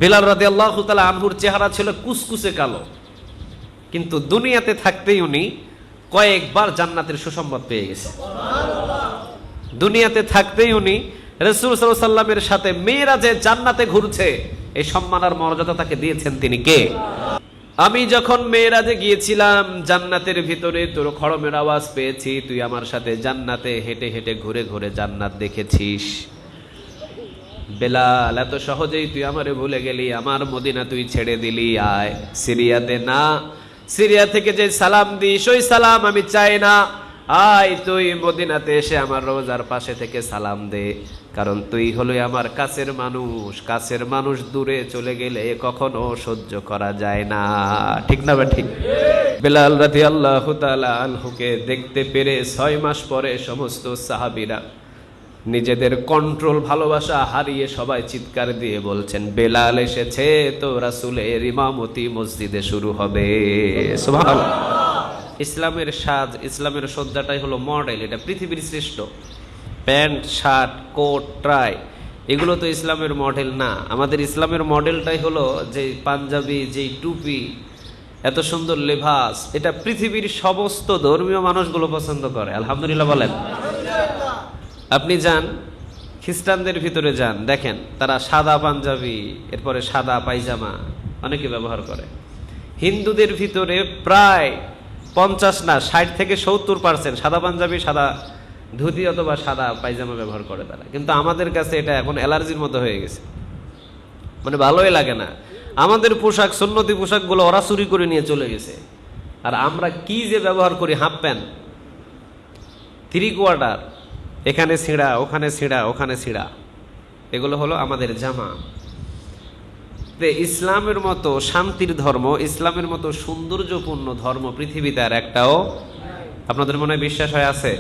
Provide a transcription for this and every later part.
বেলাল রাদিয়াল্লাহু তাআলা আনহুর চেহারা ছিল কুসকুসে কালো, কিন্তু দুনিয়াতে থাকতেই উনি কয়েকবার জান্নাতের সুসংবাদ পেয়ে গেছে। দুনিয়াতে থাকতেই উনি রাসূল সাল্লাল্লাহু আলাইহি ওয়াসাল্লামের সাথে মেরাজে জান্নাতে ঘুরছে, এই সম্মান আর মর্যাদা তাকে দিয়েছেন তিনি কে? আমি যখন মেরাজে গিয়েছিলাম জান্নাতের ভিতরে তোর খড়মের আওয়াজ পেয়েছি, তুই আমার সাথে জান্নাতে হেঁটে হেঁটে ঘুরে ঘুরে জান্নাত দেখেছিস। বেলাল, এত সহজেই তুই আমারে ভুলে গেলি, আমার মদিনা তুই ছেড়ে দিলি, আয় সিরিয়াতে না, সিরিয়া থেকে যে সালাম দিস ওই সালাম আমি চাই না, আয় তুই মদিনাতে এসে আমার রোজার পাশে থেকে সালাম দে, কারণ তুই হলো আমার কাছের মানুষ, কাছের মানুষ দূরে চলে গেলে কখনো সহ্য করা যায় না, ঠিক না বা ঠিক? বেলাল রাদিয়াল্লাহু তাআলা আনহুকে দেখতে পেরে 6 মাস পরে সমস্ত সাহাবীরা নিজেদের কন্ট্রোল ভালোবাসা হারিয়ে সবাই চিৎকার দিয়ে বলছেন, বেলাল এসেছে তো রাসূলের ইমামতি মসজিদে শুরু হবে। সুবহানাল্লাহ। ইসলামের সাজ, ইসলামের সজ্জাটাই হলো মডেল, এটা পৃথিবীর শ্রেষ্ঠ। প্যান্ট, শার্ট, কোট, ট্রাই এগুলো তো ইসলামের মডেল না। আমাদের ইসলামের মডেলটাই হলো যে পাঞ্জাবি, যেই টুপি, এত সুন্দর লেভাস, এটা পৃথিবীর সমস্ত ধর্মীয় মানুষগুলো পছন্দ করে। আলহামদুলিল্লাহ বলেন। আপনি যান খ্রিস্টানদের ভিতরে যান, দেখেন তারা সাদা পাঞ্জাবি, এরপরে সাদা পায়জামা অনেকে ব্যবহার করে। হিন্দুদের ভিতরে প্রায় 50 না 60 থেকে 70% সাদা পাঞ্জাবি, সাদা ধুতি অথবা সাদা পায়জামা ব্যবহার করে তারা। কিন্তু আমাদের কাছে এটা এখন অ্যালার্জির মতো হয়ে গেছে, মানে ভালোই লাগে না। আমাদের পোশাক, সুন্নতি পোশাকগুলো ওরা চুরি করে নিয়ে চলে গেছে, আর আমরা কি যে ব্যবহার করি, হাফ প্যান্ট, 3 কোয়ার্টার, এখানে ছিঁড়া, ওখানে ছিঁড়া, ওখানে ছিঁড়া, এগুলো হলো আমাদের জামা। ইসলামের মতো শান্তির ধর্ম, ইসলামের মতো সৌন্দর্যপূর্ণ ধর্ম পৃথিবীতে আর একটাও, আপনাদের মনে বিশ্বাস হয় আছে?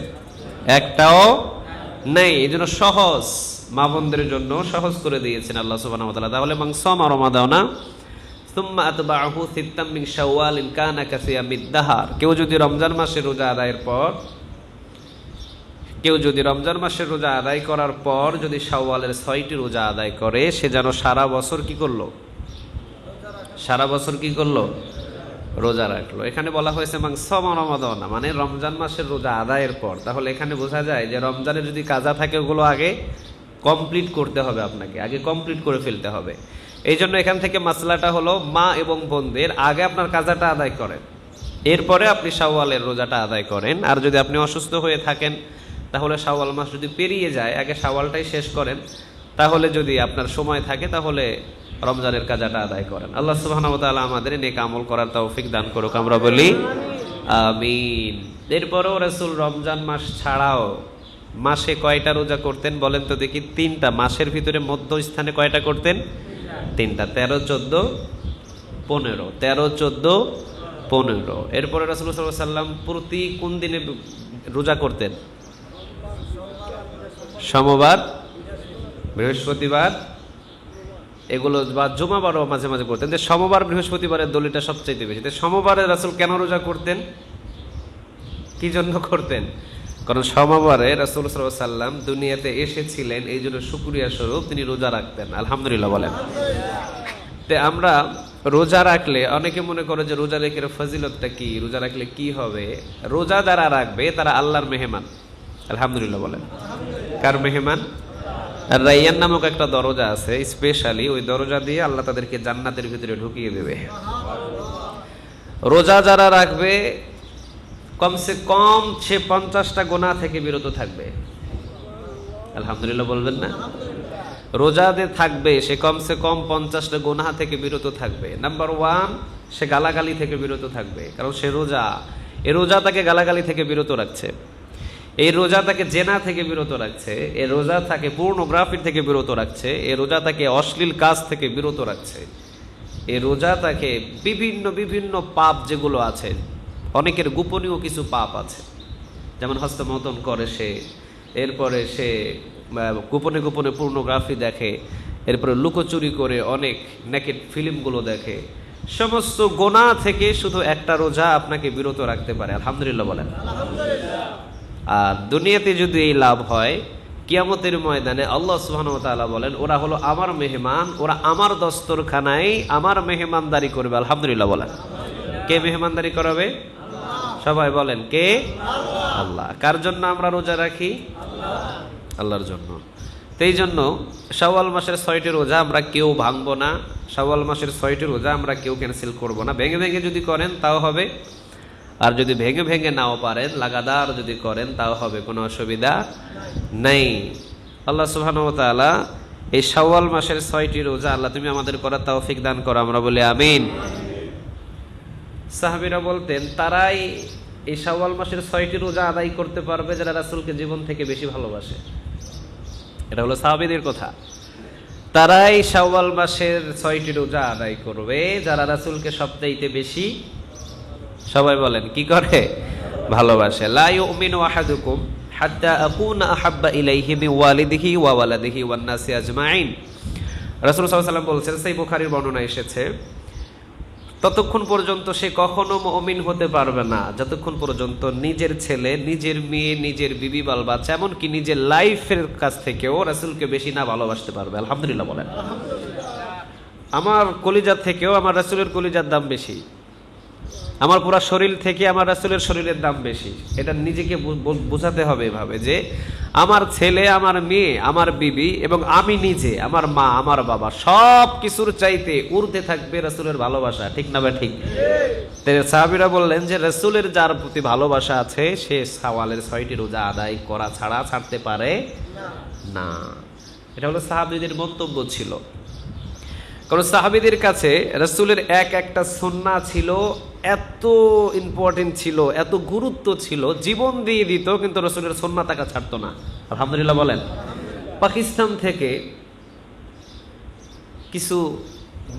একটাও নেই। এই জন্য সহজ, মা বোনদের জন্য সহজ করে দিয়েছেন আল্লাহ সুবহানাহু ওয়া তাআলা। তাহলে মান সামা রমাদানা সুম্মা আতবাহু সিত্তাম মিন শাওয়াল ইন কানা কাসিয়ামিদ দাহার, কেউ যদি রমজান মাসের রোজা আদায়ের পর, কেউ যদি রমজান মাসের রোজা আদায় করার পর যদি শাওয়ালের 6টি রোজা আদায় করে, সে যেন সারা বছর কি করলো? সারা বছর কি করলো? রোজা রাখলো। এখানে বলা হয়েছে মান সামা রমাদানা, মানে রমজান মাসের রোজা আদায়ের পর। তাহলে এখানে বোঝা যায় যে রমজানের যদি কাজা থাকে ওগুলো আগে কমপ্লিট করতে হবে, আপনাকে আগে কমপ্লিট করে ফেলতে হবে। এই জন্য এখান থেকে মাসলাটা হলো, মা এবং বোনদের আগে আপনার কাজাটা আদায় করেন, এরপরে আপনি শাওয়ালের রোজাটা আদায় করেন। আর যদি আপনি অসুস্থ হয়ে থাকেন তাহলে শাওয়াল মাস যদি পেরিয়ে যায়, আগে শাওয়ালটাই শেষ করেন। তাহলে যদি আপনার সময় থাকে তাহলে রমজানের কাজাটা আদায় করেন। আল্লাহ সুবহানাহু ওয়া তাআলা আমাদের নেক আমল করার তৌফিক দান করুক, আমরা বলি আমিন। এরপরেও রাসূল রমজান মাস ছাড়াও মাসে কয়টা রোজা করতেন বলেন তো দেখি? 3টা। মাসের ভিতরে মধ্যস্থানে কয়টা করতেন? 3টা। 13, 14, 15। 13, 14, 15। এরপরে রাসূল সাল্লাল্লাহু আলাইহি ওয়াসাল্লাম প্রতি কোন দিনে রোজা করতেন? সোমবার, বৃহস্পতিবার, এগুলো বা জুমাবারও মাঝে মাঝে করতেন। যে সোমবার বৃহস্পতিবারের দলিলটা সবচাইতে বেশি। সোমবারে রাসূল কেন রোজা করতেন? কি জন্য করতেন? কারণ সোমবারে রাসূল সাল্লাল্লাহু আলাইহি ওয়াসাল্লাম দুনিয়াতে এসেছিলেন, এই জন্য শুকরিয়া স্বরূপ তিনি রোজা রাখতেন। আলহামদুলিল্লাহ বলেন। তো আমরা রোজা রাখলে অনেকে মনে করে যে রোজা রেখে ফজিলতটা কি, রোজা রাখলে কি হবে? রোজা যারা রাখবে তারা আল্লাহর মেহমান। আলহামদুলিল্লাহ বলেন। কার মেহমান? আর রাইয়ান নামক একটা দরজা আছে, স্পেশালি ওই দরজা দিয়ে আল্লাহ তাদেরকে জান্নাতের ভিতরে ঢুকিয়ে দেবে। রোজা যারা রাখবে কমসে কম সে 50টা গুনাহ থেকে বিরত থাকবে। আলহামদুলিল্লাহ বলবেন না? রোজাতে থাকবে সে কমসে কম 50টা গুনাহ থেকে বিরত থাকবে। নাম্বার 1, সে গালাগালি থেকে বিরত থাকবে, কারণ সে রোজা। এই রোজা তাকে গালাগালি থেকে বিরত রাখছে, এই রোজা তাকে জেনা থেকে বিরত রাখছে, এই রোজা তাকে পর্নোগ্রাফি থেকে বিরত রাখছে, এই রোজা তাকে অশ্লীল কাজ থেকে বিরত রাখছে, এই রোজা তাকে বিভিন্ন বিভিন্ন পাপ যেগুলো আছে, অনেকের গোপনীয় কিছু পাপ আছে, যেমন হস্তমৈথুন করে সে, এরপরে সে গোপনে গোপনে পর্নোগ্রাফি দেখে, এরপরে লুকোচুরি করে অনেক নেকেড ফিল্মগুলো দেখে। সমস্ত গোনাহ থেকে শুধু একটা রোজা আপনাকে বিরত রাখতে পারে। আলহামদুলিল্লাহ বলেন। আর দুনিয়াতে যদি এই লাভ হয় কিয়ামতের ময়দানে আল্লাহ সুবহানাহু ওয়া তাআলা বলেন ওরা হলো আমার মেহমান, ওরা আমার দস্তরখানায় আমার মেহমানদারি করবে। আলহামদুলিল্লাহ বলেন। কে মেহমানদারি করাবে? সবাই বলেন কে? আল্লাহ। কার জন্য আমরা রোজা রাখি? আল্লাহর জন্য। এই জন্য শাওয়াল মাসের 6টি রোজা আমরা কেউ ভাঙবো না। শাওয়াল মাসের 6টি রোজা আমরা কেউ ক্যান্সেল করব না। ভেঙে ভেঙে যদি করেন তাও হবে, আর যদি ভেঙে ভেঙে নাও পারেন, লাগাতার যদি করেন তাও হবে, কোনো অসুবিধা নেই। আল্লাহ সুবহানাহু ওয়া তাআলা এই শাওয়াল মাসের 6টি রোজা আল্লাহ তুমি আমাদের করার তৌফিক দান করো, আমরা বলি আমিন। সাহাবীরা বলতেন তারাই এই শাওয়াল মাসের 6টি রোজা আদায় করতে পারবে যারা রাসূলকে জীবন থেকে বেশি ভালোবাসে। এটা হলো সাহাবীদের কথা। তারাই শাওয়াল মাসের 6টি রোজা আদায় করবে যারা রাসূলকে সবচাইতে বেশি, সবাই বলেন কি করে? ভালোবাসে। লা ইউমিনু আহাদুকুম হাত্তা আকুনা আহাব্বা ইলাইহি মিন ওয়ালিদিহি ওয়া ওয়ালাদিহি ওয়ান নাসি আজমাইন। রাসূল সাল্লাল্লাহু আলাইহি ওয়াসাল্লাম বলেছেন, সহিহ বুখারীর বর্ণনা এসেছে, ততক্ষণ পর্যন্ত সে কখনো মুমিন হতে পারবে না যতক্ষণ পর্যন্ত নিজের ছেলে, নিজের মেয়ে, নিজের বিবি বাল বাচ্চা, এমনকি নিজের লাইফের কাছ থেকেও রাসূলকে বেশি না ভালোবাসতে পারবে। আলহামদুলিল্লাহ বলেন। আমার কলিজার থেকেও আমার রাসূলের কলিজার দাম বেশি, আমার পুরো শরীর থেকে আমার রাসূলের শরীরের দাম বেশি। এটা নিজেকে বোঝাতে হবে এভাবে যে আমার ছেলে, আমার মেয়ে, আমার বিবি এবং আমি নিজে, আমার মা, আমার বাবা, সব কিছুর চাইতে ঊর্ধ্বে থাকবে রাসূলের ভালোবাসা। ঠিক না? ঠিক। সাহাবীরা বললেন যে রাসূলের যার প্রতি ভালোবাসা আছে সে শাওয়ালের 6টি রোজা আদায় করা ছাড়া ছাড়তে পারে না। এটা হলো সাহাবীদের মন্তব্য ছিল। কারণ সাহাবীদের কাছে রাসূলের একটা সুন্নাহ ছিল, এত ইম্পর্টেন্ট ছিল, এত গুরুত্ব ছিল, জীবন দিয়ে দিত, কিন্তু রাসূলের সুন্নাহ তাকে ছাড়তো না। আলহামদুলিল্লাহ বলেন। পাকিস্তান থেকে কিছু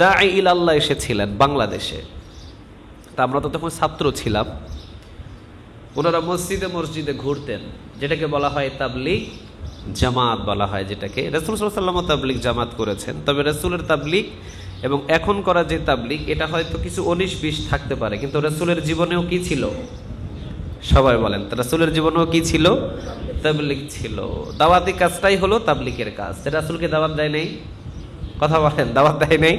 দাঈ ইলাল্লাহ এসেছিলেন বাংলাদেশে। তা আমরা তো তখন ছাত্র ছিলাম। ওনারা মসজিদে মসজিদে ঘুরতেন, যেটাকে বলা হয় তাবলীগ জামাত বলা হয়, যেটাকে রাসূল সাল্লাল্লাহু আলাইহি ওয়াসাল্লাম তাবলীগ জামাত করেছেন। তবে রাসূলের তাবলীগ এবং এখন করা যে তাবলীগ এটা হয়তো কিছু 19-20 থাকতে পারে, কিন্তু রাসূলের জীবনেও কি ছিল? সবাই বলেন। রাসূলের জীবনেও কি ছিল? তাবলীগ ছিল। দাওয়াতি কাজটাই হলো তাবলীগের কাজ। রাসূলকে দাওয়াত দেয় নাই? কথা বলেন, দাওয়াত দেয় নাই?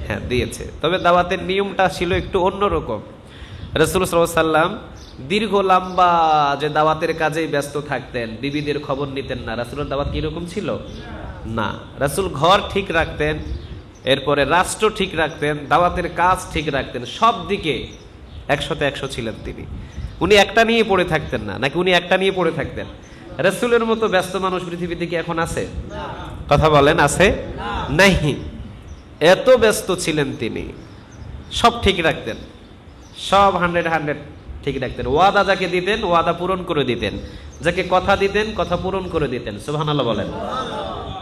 হ্যাঁ দিয়েছে। তবে দাওয়াতের নিয়মটা ছিল একটু অন্যরকম। রাসূল সাল্লাল্লাহু আলাইহি ওয়াসাল্লাম দীর্ঘ লম্বা যে দাওয়াতের কাজেই ব্যস্ত থাকতেন, বিবিদের খবর নিতেন না। রাসূলের দাওয়াত কিরকম ছিল? না, রাসূল ঘর ঠিক রাখতেন, এরপরে রাষ্ট্র ঠিক রাখতেন, দাওয়াতের কাজ ঠিক রাখতেন, সব দিকে 100তে 100 ছিলেন তিনি। উনি একটা নিয়ে পড়ে থাকতেন না, নাকি উনি একটা নিয়ে পড়ে থাকতেন? রাসূলের মতো ব্যস্ত মানুষ পৃথিবীতে কি এখন আছে? কথা বলেন, আছে? নাই। এত ব্যস্ত ছিলেন তিনি, সব ঠিক রাখতেন, সব 100 ঠিক রাখতেন। ওয়াদা যাকে দিতেন ওয়াদা পূরণ করে দিতেন, যাকে কথা দিতেন কথা পূরণ করে দিতেন। সুবহানাল্লাহ বলেন।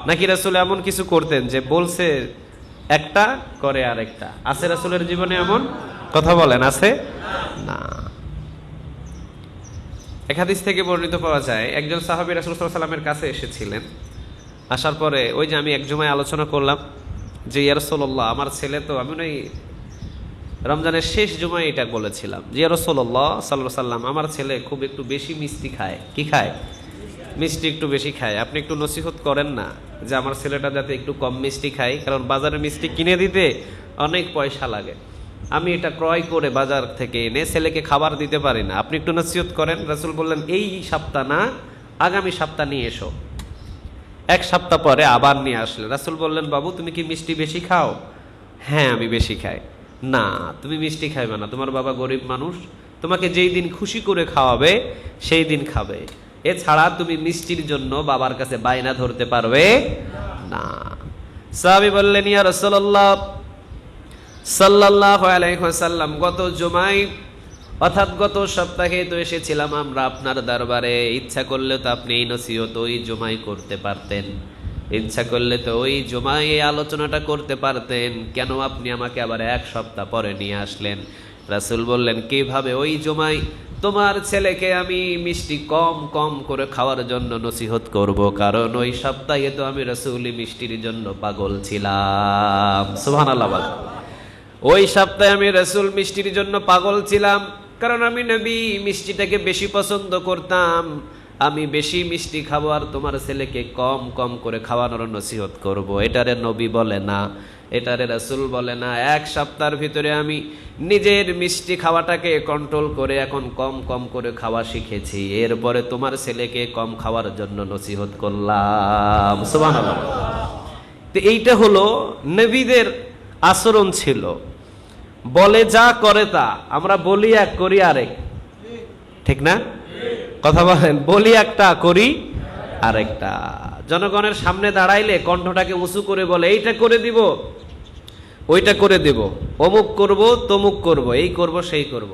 নাকি রাসূল এমন কিছু করতেন যে বলছে একটা করে আরেকটা? আছে রাসূলের জীবনে এমন? কথা বলেন, আছে? না। এক হাদিস থেকে বর্ণিত পাওয়া যায়, একজন সাহাবী রাসূল সাল্লাল্লাহু আলাইহি ওয়াসাল্লামের কাছে এসেছিলেন। আসার পরে ওই যে আমি এক জুমায় আলোচনা করলাম যে ইয়া রাসূলুল্লাহ, আমার ছেলে তো, আমি ওই রমজানের শেষ জুমায় এটা বলেছিলাম যে ইয়া রাসূলুল্লাহ সাল্লাল্লাহু আলাইহি ওয়াসাল্লাম, আমার ছেলে খুব একটু বেশি মিষ্টি খায়। কি খায়? মিষ্টি একটু বেশি খায়। আপনি একটু নসিহত করেন না যে আমার ছেলেটা যাতে একটু কম মিষ্টি খায়, কারণ বাজারে মিষ্টি কিনে দিতে অনেক পয়সা লাগে। আমি এটা ক্রয় করে বাজার থেকে এনে ছেলেকে খাবার দিতে পারি না, আপনি একটু নসিহত করেন। রাসূল বললেন এই সপ্তাহ না, আগামী সপ্তাহ নিয়ে এসো। এক সপ্তাহ পরে আবার নিয়ে আসলেন। রাসূল বললেন বাবু তুমি কি মিষ্টি বেশি খাও? হ্যাঁ আমি বেশি খাই। না তুমি মিষ্টি খাইবে না, তোমার বাবা গরিব মানুষ, তোমাকে যেই দিন খুশি করে খাওয়াবে সেই দিন খাবে, এছাড়া তুমি মিষ্টির জন্য বাবার কাছে বায়না ধরতে পারবে না। সাহাবী বললেন ইয়া রাসূলুল্লাহ সাল্লাল্লাহু আলাইহি ওয়াসাল্লাম, গত জুমায় অর্থাৎ গত সপ্তাহে তো এসেছিলাম আমরা আপনার দরবারে, ইচ্ছা করলে তো আপনি এই নসিহত ওই জুমায় করতে পারতেন, ইচ্ছা করলে তো ওই জুমায় এই আলোচনাটা করতে পারতেন, কেন আপনি আমাকে আবার এক সপ্তাহ পরে নিয়ে আসলেন? রাসূল বললেন কিভাবে ওই জুমায় তোমার ছেলেকে আমি মিষ্টি কম কম করে খাওয়ার জন্য নসিহত করব, কারণ ওই সপ্তাহে তো আমি রাসূলি মিষ্টির জন্য পাগল ছিলাম। সুবহানাল্লাহ। ওই সপ্তাহে আমি রাসূল মিষ্টির জন্য পাগল ছিলাম, কারণ আমি নবী মিষ্টিটাকে বেশি পছন্দ করতাম। আমি বেশি মিষ্টি খাবো আর তোমার ছেলেকে কম কম করে খাওয়ানোর নসিহত করব। এটারে নবী বলে না, এটারে রাসূল বলে না। এক সপ্তাহের ভিতরে আমি নিজের মিষ্টি খাওয়াটাকে কন্ট্রোল করে এখন কম কম করে খাওয়া শিখেছি, এরপরে তোমার ছেলেকে কম খাওয়ার জন্য নসিহত করলাম। সুবহানাল্লাহ। তো এইটা হলো নবীদের আচরণ ছিল। বলে যা করে তা, আমরা বলি এক করি আরেক, ঠিক না? কথা বলেন, বলি একটা করি আরেকটা। জনগণের সামনে দাঁড়াইলে কণ্ঠটাকে উঁচু করে বলে এইটা করে দিব, ওইটা করে দিব, অমুক করব, তমুক করব, এই করব, সেই করব।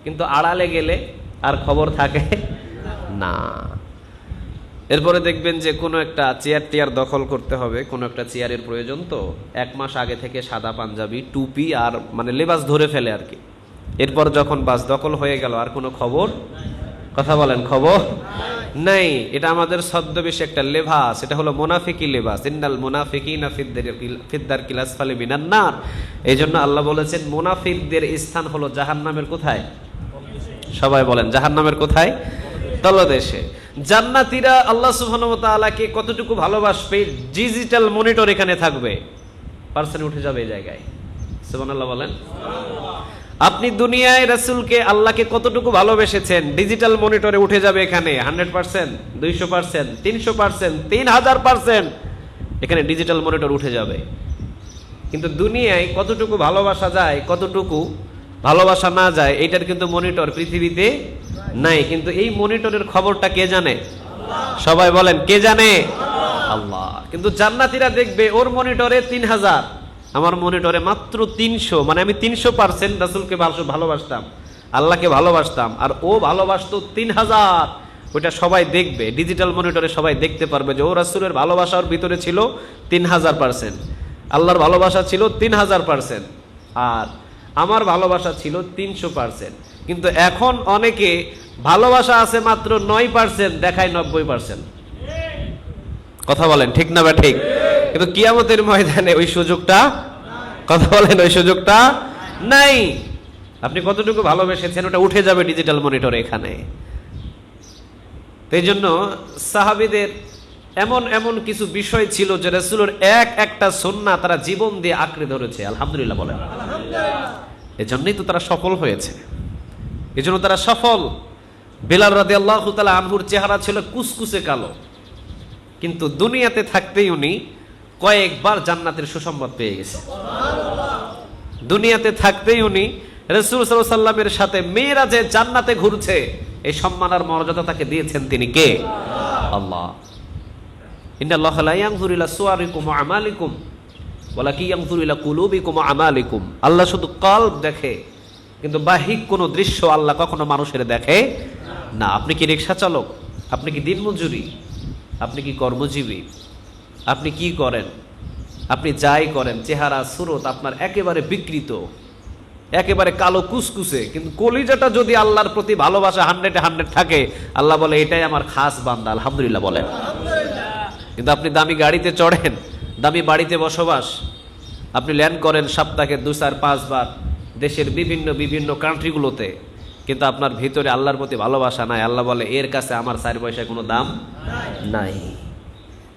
কিন্তু আড়ালে গেলে আর খবর থাকে না। এরপরে দেখবেন যে কোনো একটা চেয়ার টেয়ার দখল করতে হবে, কোনো একটা চেয়ারের প্রয়োজন, তো 1 মাস আগে থেকে সাদা পাঞ্জাবি, টুপি আর মানে লেবাস ধরে ফেলে আর কি। এরপর যখন বাস দখল হয়ে গেল আর কোনো খবর, কথা বলেন, খবর নাই। এটা আমাদের ছদ্মবেশী একটা লেবাস, এটা হলো মুনাফিকি লেবাস। ইন্নাল মুনাফিকিনা ফিদ-দারকিল আসফালি মিনান নার। এই জন্য আল্লাহ বলেছেন মুনাফিকদের স্থান হলো জাহান্নামের কোথায়? সবাই বলেন, জাহান্নামের কোথায়? তলদেশে। জান্নাতীরা আল্লাহ সুবহানাহু ওয়া তাআলাকে কতটুকু ভালোবাসবে, ডিজিটাল মনিটর এখানে থাকবে, পার্সেন্ট উঠে যাবে এই জায়গায়। সুবহানাল্লাহ বলেন। আপনি দুনিয়ায় রাসূলকে, আল্লাহকে কতটুকু ভালোবেসেছেন, ডিজিটাল মনিটরে উঠে যাবে এখানে 100%, 200%, 300%, 3000%, এখানে ডিজিটাল মনিটর উঠে যাবে। কিন্তু দুনিয়ায় কতটুকু ভালোবাসা যায়, কতটুকু ভালোবাসা না যায়, এইটার কিন্তু মনিটর পৃথিবীতে নাই। কিন্তু এই মনিটরের খবরটা কে জানে? সবাই বলেন, কে জানে? আল্লাহ। কিন্তু জান্নাতীরা দেখবে ওর মনিটরে 3000, আমার মনিটরে মাত্র 300, মানে আমি 300% রাসূলকে ভালোবাসতাম, আল্লাহকে ভালোবাসতাম, আর ও ভালোবাসতো 3000। ওইটা সবাই দেখবে, ডিজিটাল মনিটরে সবাই দেখতে পারবে যে ও রাসূলের ভালোবাসার ভিতরে ছিল 3000%, আল্লাহর ভালোবাসা ছিল 3000%, আর আমার ভালোবাসা ছিল 300%। কিন্তু এখন অনেকে ভালোবাসা আছে মাত্র 9%, দেখায় 90%। কথা বলেন, ঠিক না বা ঠিক? কিন্তু কিয়ামতের ময়দানে ওই সুযোগটা, কথা বলেন, ওই সুযোগটা নাই। আপনি কতটুকু ভালোবেসেছেন ওটা উঠে যাবে ডিজিটাল মনিটরে এখানে। এই জন্য সাহাবীদের এমন এমন কিছু বিষয় ছিল যে রাসূলের একটা সুন্নাহ তারা জীবন দিয়ে আঁকড়ে ধরেছে। আলহামদুলিল্লাহ বলেন। এজন্যই তো তারা সফল হয়েছে, এজন্য তারা সফল। বিলাল রাদিয়াল্লাহু তাআলা আনহুর চেহারা ছিল কুসকুসে কালো, কিন্তু দুনিয়াতে থাকতেই উনি কয়েকবার জান্নাতের সুসংবাদ পেয়ে গেছে। দুনিয়াতে থাকতেই উনি রাসূল সাল্লাল্লাহু আলাইহি ওয়াসাল্লামের সাথে মেরাজে জান্নাতে ঘুরছে। এই সম্মান আর মর্যাদা তাকে দিয়েছেন তিনি কে? আল্লাহ। ইন্নাল্লাহা লা ইয়ানজুরু ইলা সুওয়ারিকুম ওয়া আমালিকুম ওয়ালাকিন ইয়ানজুরু ইলা কুলুবিকুম ওয়া আমালিকুম। আল্লাহ শুধু কলব দেখে, কিন্তু বাহ্যিক কোনো দৃশ্য আল্লাহ কখনো মানুষের দেখে না। আপনি কি রিকশা চালক? আপনি কি দিনমজুরি? আপনি কি কর্মজীবী? আপনি কি করেন? আপনি যাই করেন, চেহারা সুরত আপনার একেবারে বিকৃত, একেবারে কালো কুসকুসে, কিন্তু কলিজাটা যদি আল্লাহর প্রতি ভালোবাসা 100-100 থাকে, আল্লাহ বলে এটাই আমার খাস বান্দা। আলহামদুলিল্লাহ বলেন। কিন্তু আপনি দামি গাড়িতে চড়েন, দামি বাড়িতে বসবাস, আপনি ল্যান্ড করেন সপ্তাহে 2-4-5 বার দেশের বিভিন্ন বিভিন্ন কান্ট্রিগুলোতে, কিন্তু আপনার ভিতরে আল্লাহর প্রতি ভালোবাসা নাই। আল্লাহ বলে এর কাছে আমার 4 পয়সায় কোনো দাম নাই।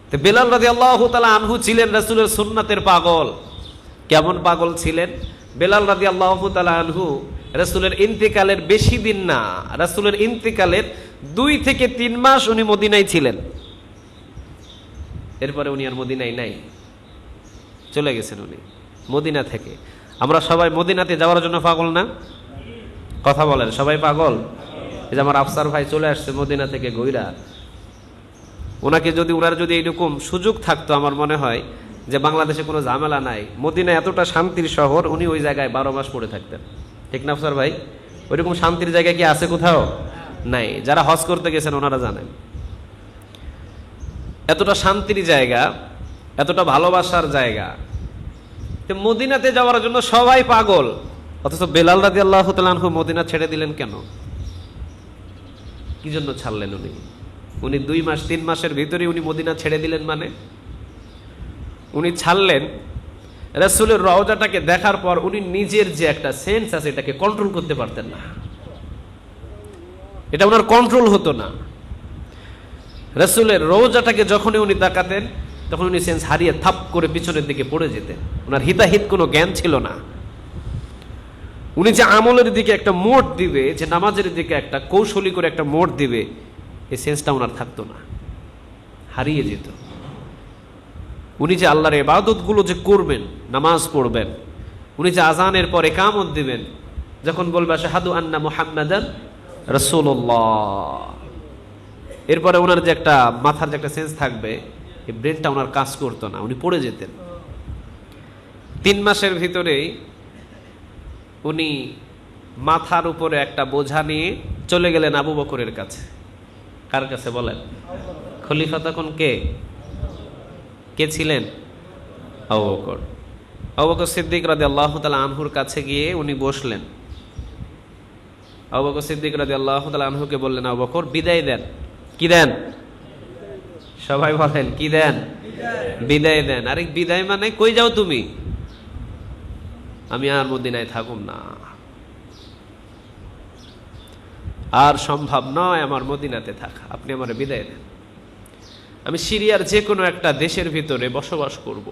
তো বিলাল রাদিয়াল্লাহু তাআলা আনহু ছিলেন রাসূলের সুন্নাতের পাগল। কেমন পাগল ছিলেন? বিলাল রাদিয়াল্লাহু তাআলা আনহু রাসূলের ইন্তেকালের বেশি দিন না, রাসূলের ইন্তেকালের 2 থেকে 3 মাস উনি মদিনায় ছিলেন। এরপরে উনি আর মদিনায় নাই, চলে গেছেন উনি মদিনা থেকে। আমরা সবাই মদিনাতে যাওয়ার জন্য পাগল না? কথা বলেন, সবাই পাগল? এই যে আমার আফসার ভাই চলে আসছে মদিনা থেকে ঘুইরা, ওনার যদি এইরকম সুযোগ থাকতো, আমার মনে হয় যে বাংলাদেশে কোনো ঝামেলা নাই, মদিনা এতটা শান্তির শহর, উনি ওই জায়গায় 12 মাস পড়ে থাকতেন। ঠিক না আফসার ভাই? ওইরকম শান্তির জায়গা কি আছে কোথাও? নাই। যারা হজ করতে গেছেন ওনারা জানেন এতটা শান্তির জায়গা, এতটা ভালোবাসার জায়গা। তো মদিনাতে যাওয়ার জন্য সবাই পাগল, অথচ বেলাল রাদিয়াল্লাহু তাআলা আনহু মদিনা ছেড়ে দিলেন কেন? কি জন্য ছাড়লেন উনি? উনি 2-3 মাসের ভিতরে উনি মদিনা ছেড়ে দিলেন, মানে উনি ছাড়লেন রাসূলের রওজাটাকে দেখার পর উনি নিজের যে একটা সেন্স আছে এটাকে কন্ট্রোল করতে পারতেন না, এটা ওনার কন্ট্রোল হতো না। রাসূলের রওজাটাকে যখনই উনি তাকাতেন তখন উনি সেন্স হারিয়ে থাপ করে পিছনের দিকে পড়ে যেতেন। ওনার হিতাহিত কোনো জ্ঞান ছিল না। উনি যে আমলের দিকে একটা মোড় দিবে, যে নামাজের দিকে একটা কৌশলী করে একটা মোড় দিবে, এই সেন্সটা ওনার থাকতো না, হারিয়ে যেত। উনি যে আল্লাহর ইবাদতগুলো যে করবেন, নামাজ পড়বেন, উনি যে আজানের পর ইকামত দিবেন, যখন বলবে আশহাদু আন্না মুহাম্মাদান রাসূলুল্লাহ, এরপরে ওনার যে একটা মাথার যে একটা সেন্স থাকবে, এই ব্রেনটা ওনার কাজ করতো না, উনি পড়ে যেতেন। 3 মাসের ভিতরেই উনি মাথার উপরে একটা বোঝা নিয়ে চলে গেলেন আবু বকরের কাছে। কার কাছে বলেন? খলিফা তখন কে কে ছিলেন? আবু বকর। আবু বকর সিদ্দিক রাদিয়াল্লাহু তাআলা আনহুর কাছে গিয়ে উনি বসলেন। আবু বকর সিদ্দিক রাদিয়াল্লাহু তাআলা আনহুকে বললেন, আবু বকর বিদায় দেন। কি দেন? সবাই বলেন কি দেন? বিদায় দেন। আরে বিদায় মানে কই যাও তুমি? আমি আর মদিনায় থাকুম না, আর সম্ভব নয় আমার মদিনাতে থাকা, আপনি আমার বিদায় দেন। আমি সিরিয়ার যে কোনো একটা দেশের ভিতরে বসবাস করব,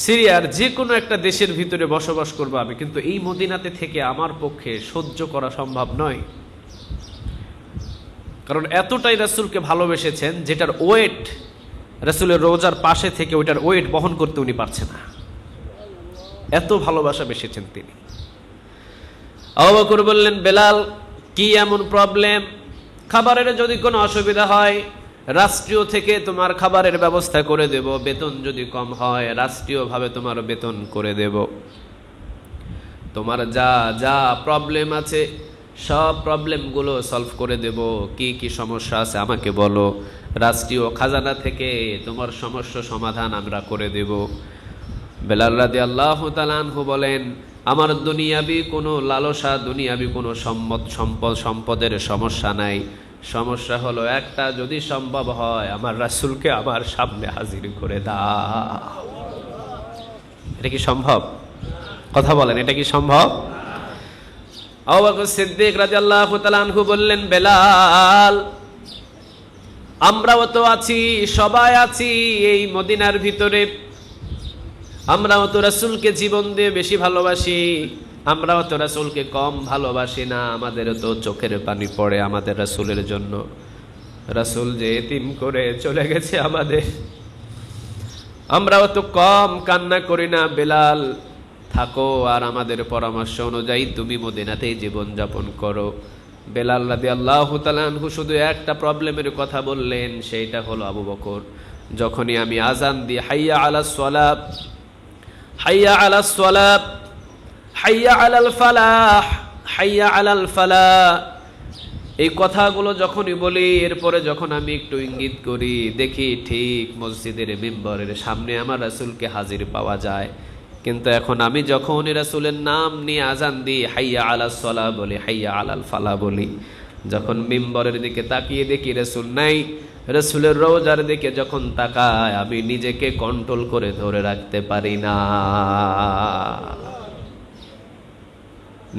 সিরিয়ার যে কোনো একটা দেশের ভিতরে বসবাস করব আমি, কিন্তু এই মদিনাতে থেকে আমার পক্ষে সহ্য করা সম্ভব নয়। কারণ এতটাই রাসূলকে ভালোবেসেছেন, যেটার ওয়েট রাসূলের রওজার পাশে থেকে ওইটার ওয়েট বহন করতে উনি পারছেন না, এত ভালোবাসা বেসেছেন তিনি। আবু বকর বললেন, বেলাল কি এমন প্রবলেম? খাবারের যদি কোনো অসুবিধা হয় রাষ্ট্রীয় থেকে তোমার খাবারের ব্যবস্থা করে দেব, বেতন যদি কম হয় রাষ্ট্রীয়ভাবে তোমার বেতন করে দেব, তোমার যা যা প্রবলেম আছে সব প্রবলেমগুলো সলভ করে দেব। কি কি সমস্যা আছে আমাকে বলো, রাষ্ট্রীয় খাজানা থেকে তোমার সমস্যা সমাধান আমরা করে দেব। বেলাল রাদিয়াল্লাহু তাআলা আনহু বলেন, আমার দুনিয়াবি কোনো লালসা, দুনিয়াবি কোনো সম্পদের সমস্যা নাই, সমস্যা হলো একটা, যদি সম্ভব হয় আমার রাসূলকে আমার সামনে হাজির করে দাও। এটা কি সম্ভব? কথা বলেন, এটা কি সম্ভব? আবু বকর সিদ্দিক রাদিয়াল্লাহু তাআলা আনহু বললেন, বেলাল আমরাও তো আছি, সবাই আছি এই মদিনার ভিতরে, আমরাও তো রাসূলকে জীবন দিয়ে বেশি ভালোবাসি, আমরাও তো রাসূলকে কম ভালোবাসি না, আমাদেরও তো চোখের পানি পড়ে আমাদের রাসূলের জন্য। রাসূল যে এতিম করে চলে গেছে আমাদের, আমরাও তো কম কান্না করি না। বেলাল থাকো আর আমাদের পরামর্শ অনুযায়ী তুমি মদিনাতেই জীবন যাপন করো। বেলাল রাদিয়াল্লাহু তাআলা আনহু শুধু একটা প্রবলেমের কথা বললেন, সেইটা হলো আবু বকর, যখনই আমি আজান দিই হাইয়া আলাস সালাত, হাইয়া আলাস সালাত, হাইয়া আলাল ফালাহ, হাইয়া আলাল ফালাহ, এই কথাগুলো যখনই বলি, এরপরে যখন আমি একটু ইঙ্গিত করি, দেখি ঠিক মসজিদের মিম্বরের সামনে আমার রাসূলকে হাজির পাওয়া যায়। কিন্তু এখন আমি যখন রাসূলের নাম নিয়ে আজান দিই, হাইয়া আলাস সালাহ বলি, হাইয়া আলাল ফালাহ বলি, যখন মিম্বরের দিকে তাকিয়ে দেখি রাসূল নাই, রাসূলের রওজার দিকে যখন তাকায় আমি নিজেকে কন্ট্রোল করে ধরে রাখতে পারি না।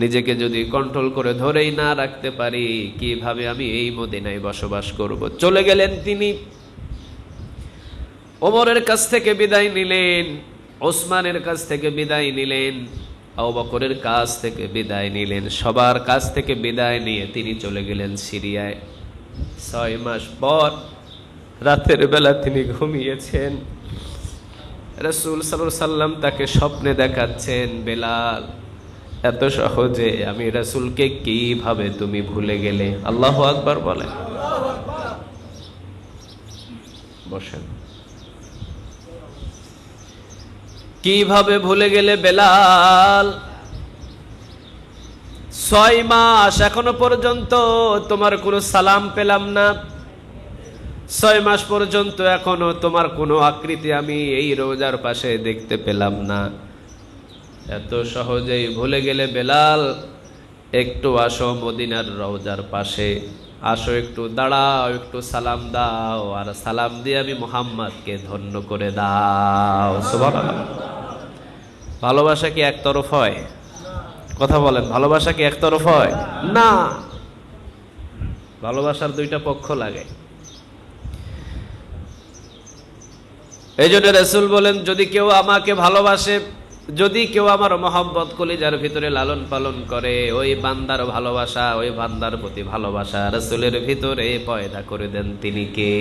নিজেকে যদি কন্ট্রোল করে ধরেই না রাখতে পারি, কিভাবে আমি এই মদিনায় বসবাস করব? চলে গেলেন তিনি। ওমরের কাছ থেকে বিদায় নিলেন, ওসমানের কাছ থেকে বিদায় নিলেন, আবু বকরের কাছ থেকে বিদায় নিলেন, সবার কাছ থেকে বিদায় নিয়ে তিনি চলে গেলেন সিরিয়ায়। 6 মাস পর রাতের বেলা তিনি ঘুমিয়েছেন, রাসূল সাল্লাল্লাহু আলাইহি সাল্লাম তাকে স্বপ্নে দেখাচ্ছেন, বেলাল এত সহজে আমি রাসূলকে কিভাবে তুমি ভুলে গেলে? আল্লাহু আকবার বলেন। বসেন। কিভাবে ভুলে গেলে বেলাল? 6 মাস এখনো পর্যন্ত তোমার কোনো সালাম পেলাম না, 6 মাস পর্যন্ত এখনো তোমার কোনো আকৃতি আমি এই রোজার পাশে দেখতে পেলাম না, এত সহজেই ভুলে গেলে বেলাল? একটু আসো মদিনার রওজার পাশে, আসো একটু দাঁড়াও, একটু সালাম দাও, আর সালাম দিয়ে আমি মুহাম্মদকে ধন্য করে দাও। সুবহানাল্লাহ। ভালোবাসা কি একতরফ হয়? কথা বলেন, ভালোবাসা কি একতরফ হয়? না। ভালোবাসার দুইটা পক্ষ লাগে। এই জন্য রাসূল বলেন, যদি কেউ আমাকে ভালোবাসে, যদি কেউ আমার মহব্বত কলিজার ভিতরে লালন পালন করে, ওই বান্দার ভালোবাসা, ওই বান্দার প্রতি ভালোবাসা রাসূলের ভিতরে পয়দা করে দেন তিনি কে?